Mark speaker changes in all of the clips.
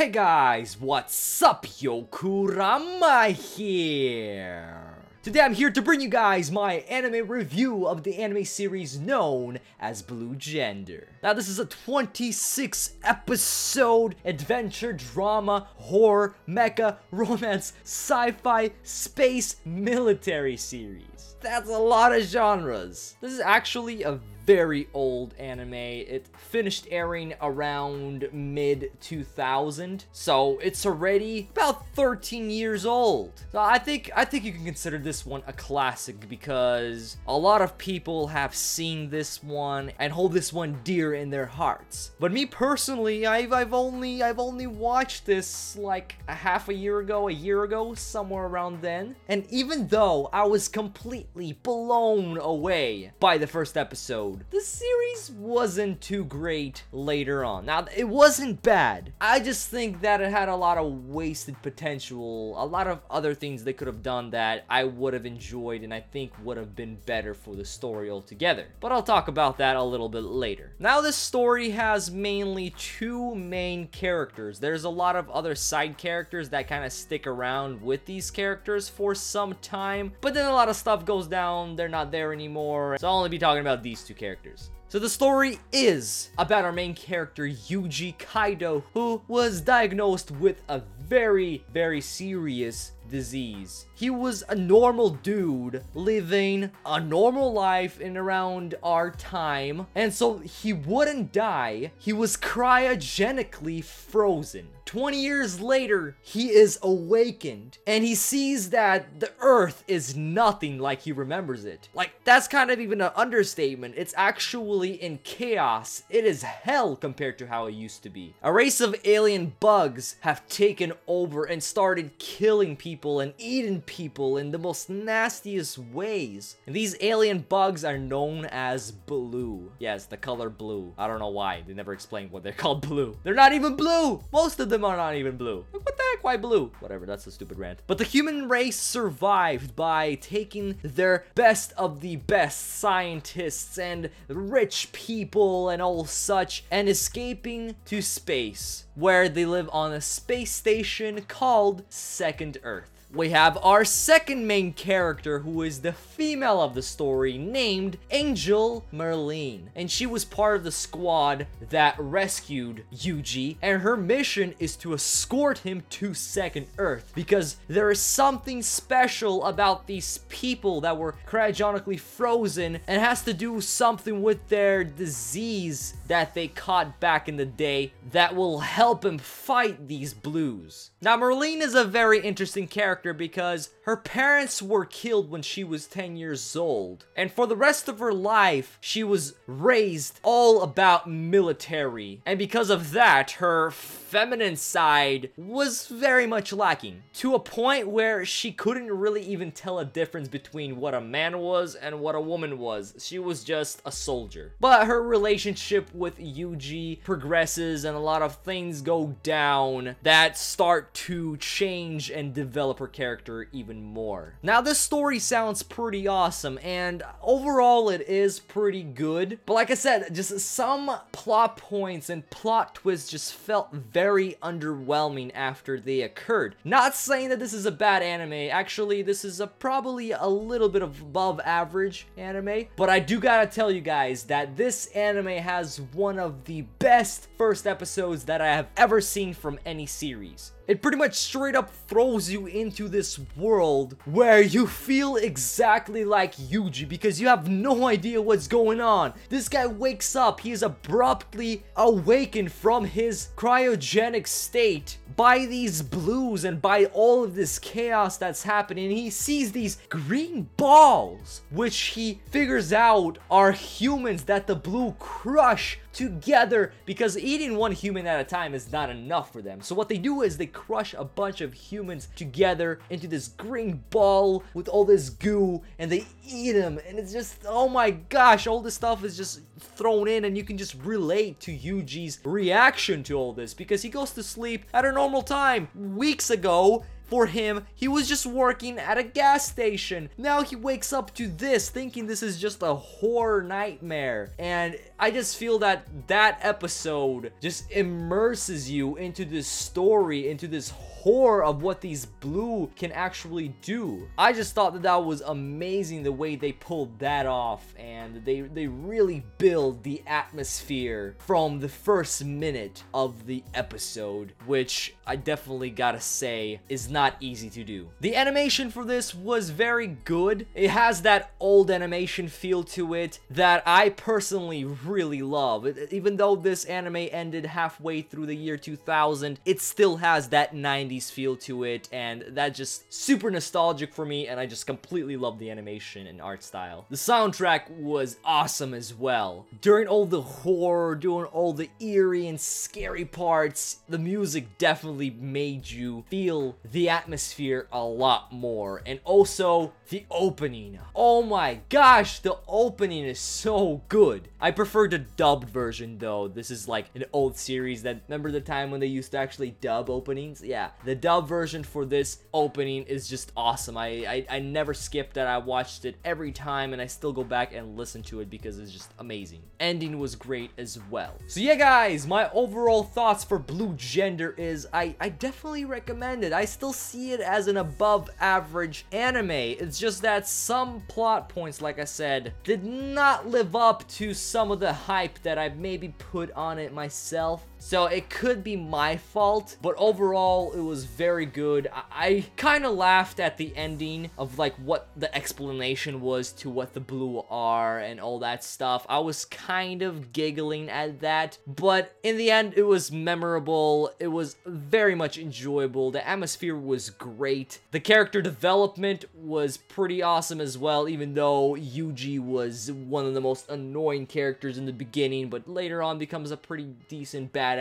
Speaker 1: Hey guys, what's up? Yo, Kurama here. Today I'm here to bring you guys my anime review of the anime series known as Blue Gender. Now this is a 26 episode adventure, drama, horror, mecha, romance, sci-fi, space, military series. That's a lot of genres. This is actually a very old anime. It finished airing around mid-2000, so it's already about 13 years old. So I think you can consider this one a classic because a lot of people have seen this one and hold this one dear in their hearts. But me personally, I've only watched this like a year ago, somewhere around then. And even though I was completely blown away by the first episode, the series wasn't too great later on. Now, it wasn't bad. I just think that it had a lot of wasted potential, a lot of other things they could have done that I would have enjoyed and I think would have been better for the story altogether. But I'll talk about that a little bit later. Now, this story has mainly two main characters. There's a lot of other side characters that kind of stick around with these characters for some time, but then a lot of stuff goes down, they're not there anymore, so I'll only be talking about these two characters. So the story is about our main character, Yuji Kaido, who was diagnosed with a very, very serious disease. He was a normal dude living a normal life in around our time, and so he wouldn't die. He was cryogenically frozen. 20 years later, he is awakened and he sees that the earth is nothing like he remembers it. Like, that's kind of even an understatement. It's actually in chaos. It is hell compared to how it used to be. A race of alien bugs have taken over and started killing people and eating people in the most nastiest ways. And these alien bugs are known as blue. Yes, the color blue. I don't know why. They never explained what they're called blue. They're not even blue! Most of them are not even blue. Like, what the heck? Why blue? Whatever, that's a stupid rant. But the human race survived by taking their best of the best scientists and rich people and all such and escaping to space, where they live on a space station called Second Earth. We have our second main character, who is the female of the story, named Angel Merlin. And she was part of the squad that rescued Yuji, and her mission is to escort him to Second Earth, because there is something special about these people that were cryogenically frozen, and has to do something with their disease that they caught back in the day that will help him fight these blues. Now, Merlin is a very interesting character because her parents were killed when she was 10 years old, and for the rest of her life she was raised all about military, and because of that her feminine side was very much lacking, to a point where she couldn't really even tell a difference between what a man was and what a woman was. She was just a soldier. But her relationship with Yuji progresses and a lot of things go down that start to change and develop her character even more. Now, this story sounds pretty awesome, and overall it is pretty good, but like I said, just some plot points and plot twists just felt very underwhelming after they occurred. Not saying that this is a bad anime. Actually, this is probably a little bit of above average anime, but I do gotta tell you guys that this anime has one of the best first episodes that I have ever seen from any series. It pretty much straight up throws you into this world where you feel exactly like Yuji because you have no idea what's going on. This guy wakes up, he is abruptly awakened from his cryogenic state by these blues and by all of this chaos that's happening. He sees these green balls, which he figures out are humans that the blue crush together, because eating one human at a time is not enough for them. So what they do is they crush a bunch of humans together into this green ball with all this goo, and they eat them, and it's just, oh my gosh, all this stuff is just thrown in, and you can just relate to Yuji's reaction to all this, because he goes to sleep at a normal time weeks ago, For him, he was just working at a gas station. Now he wakes up to this, thinking this is just a horror nightmare. And I just feel that that episode just immerses you into this story, into this horror of what these blue can actually do. I just thought that that was amazing the way they pulled that off, and they really build the atmosphere from the first minute of the episode, which I definitely gotta say is not easy to do. The animation for this was very good. It has that old animation feel to it that I personally really love. Even though this anime ended halfway through the year 2000, it still has that 90s feel to it, and that just super nostalgic for me, and I just completely love the animation and art style. The soundtrack was awesome as well. During all the horror, during all the eerie and scary parts, the music definitely made you feel the atmosphere a lot more. And also the opening. Oh my gosh, the opening is so good. I prefer the dubbed version though. This is like an old series that, remember the time when they used to actually dub openings? Yeah, the dub version for this opening is just awesome. I never skipped that. I watched it every time, and I still go back and listen to it because it's just amazing. Ending was great as well. So yeah guys, my overall thoughts for Blue Gender is I definitely recommend it. I still see it as an above average anime. It's just that some plot points, like I said, did not live up to some of the hype that I maybe put on it myself. So it could be my fault, but overall it was very good. I kind of laughed at the ending of like what the explanation was to what the blue are and all that stuff. I was kind of giggling at that, but in the end it was memorable. It was very much enjoyable. The atmosphere was great. The character development was pretty awesome as well, even though Yuji was one of the most annoying characters in the beginning, but later on becomes a pretty decent badass.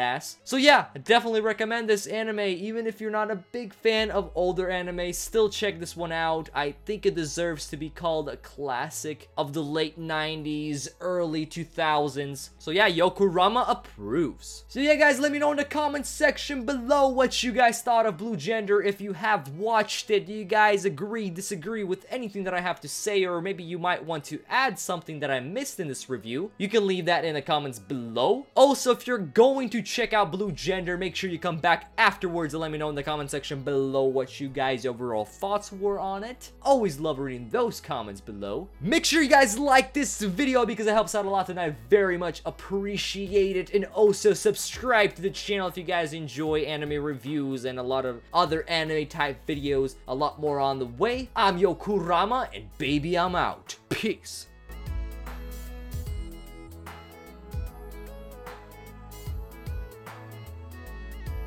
Speaker 1: So yeah, I definitely recommend this anime. Even if you're not a big fan of older anime, still check this one out. I think it deserves to be called a classic of the late 90s, early 2000s. So yeah, Yokurama approves. So yeah guys, let me know in the comment section below what you guys thought of Blue Gender. If you have watched it, do you guys agree, disagree with anything that I have to say, or maybe you might want to add something that I missed in this review? You can leave that in the comments below. Also, if you're going to check out Blue Gender, make sure you come back afterwards and let me know in the comment section below what you guys' overall thoughts were on it. Always love reading those comments below. Make sure you guys like this video because it helps out a lot and I very much appreciate it. And also subscribe to the channel if you guys enjoy anime reviews and a lot of other anime type videos. A lot more on the way. I'm Yokurama, and baby, I'm out. Peace.